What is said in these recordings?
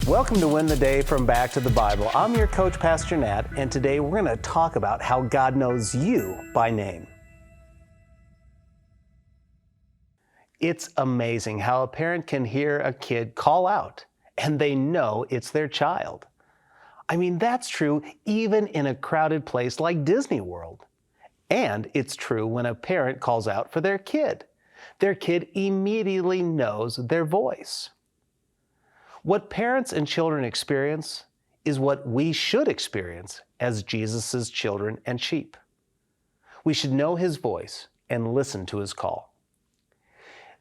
Welcome to Win the Day from Back to the Bible. I'm your coach, Pastor Nat, and today we're going to talk about how God knows you by name. It's amazing how a parent can hear a kid call out and they know it's their child. I mean, that's true even in a crowded place like Disney World. And it's true when a parent calls out for their kid. Their kid immediately knows their voice. What parents and children experience is what we should experience as Jesus' children and sheep. We should know His voice and listen to His call.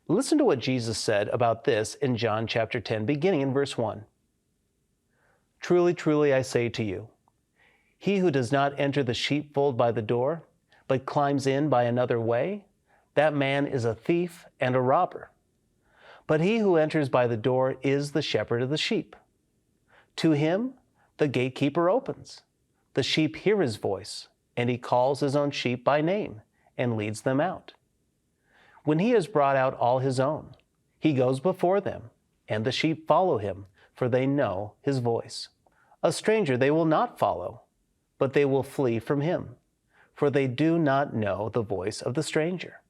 Listen to what Jesus said about this in John chapter 10, beginning in verse 1. Truly, truly, I say to you, he who does not enter the sheepfold by the door, but climbs in by another way, that man is a thief and a robber. But he who enters by the door is the shepherd of the sheep. To him the gatekeeper opens. The sheep hear his voice, and he calls his own sheep by name and leads them out. When he has brought out all his own, he goes before them, and the sheep follow him, for they know his voice. A stranger they will not follow, but they will flee from him, for they do not know the voice of the stranger.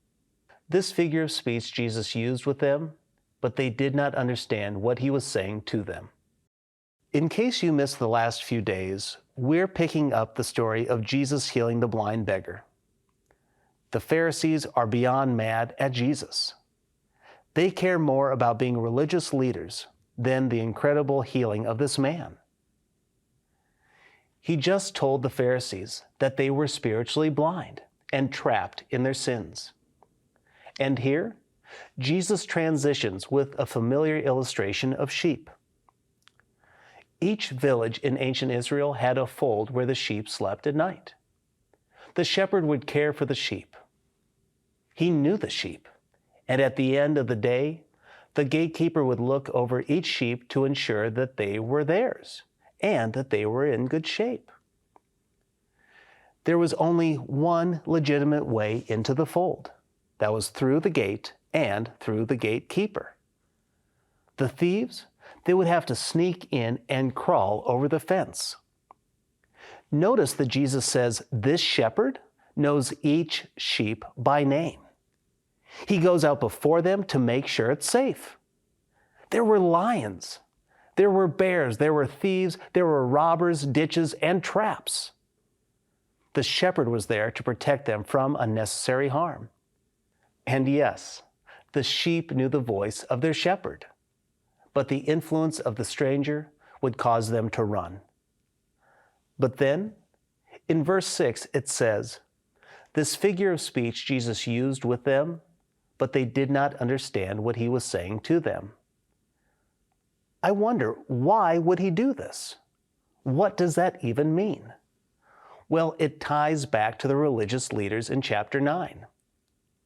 This figure of speech Jesus used with them, but they did not understand what he was saying to them. In case you missed the last few days, we're picking up the story of Jesus healing the blind beggar. The Pharisees are beyond mad at Jesus. They care more about being religious leaders than the incredible healing of this man. He just told the Pharisees that they were spiritually blind and trapped in their sins. And here, Jesus transitions with a familiar illustration of sheep. Each village in ancient Israel had a fold where the sheep slept at night. The shepherd would care for the sheep. He knew the sheep, and at the end of the day, the gatekeeper would look over each sheep to ensure that they were theirs and that they were in good shape. There was only one legitimate way into the fold. That was through the gate and through the gatekeeper. The thieves, they would have to sneak in and crawl over the fence. Notice that Jesus says this shepherd knows each sheep by name. He goes out before them to make sure it's safe. There were lions, there were bears, there were thieves, there were robbers, ditches, and traps. The shepherd was there to protect them from unnecessary harm. And yes, the sheep knew the voice of their shepherd, but the influence of the stranger would cause them to run. But then, in verse 6, it says, this figure of speech Jesus used with them, but they did not understand what he was saying to them. I wonder, why would he do this? What does that even mean? Well, it ties back to the religious leaders in chapter 9.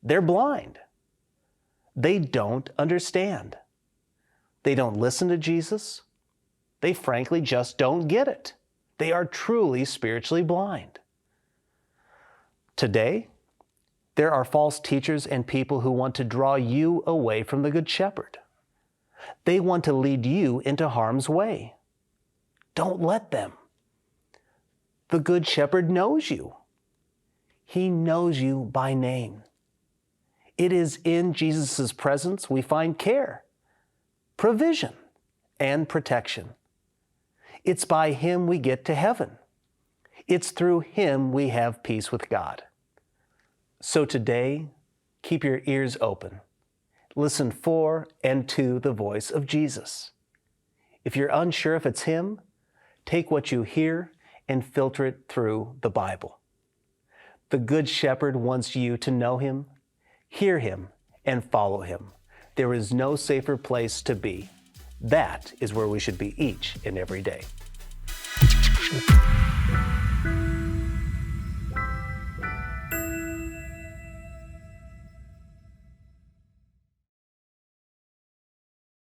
They're blind. They don't understand. They don't listen to Jesus. They frankly just don't get it. They are truly spiritually blind. Today, there are false teachers and people who want to draw you away from the Good Shepherd. They want to lead you into harm's way. Don't let them. The Good Shepherd knows you. He knows you by name. It is in Jesus' presence we find care, provision, and protection. It's by Him we get to heaven. It's through Him we have peace with God. So today, keep your ears open. Listen for and to the voice of Jesus. If you're unsure if it's Him, take what you hear and filter it through the Bible. The Good Shepherd wants you to know Him, hear Him, and follow Him. There is no safer place to be. That is where we should be each and every day.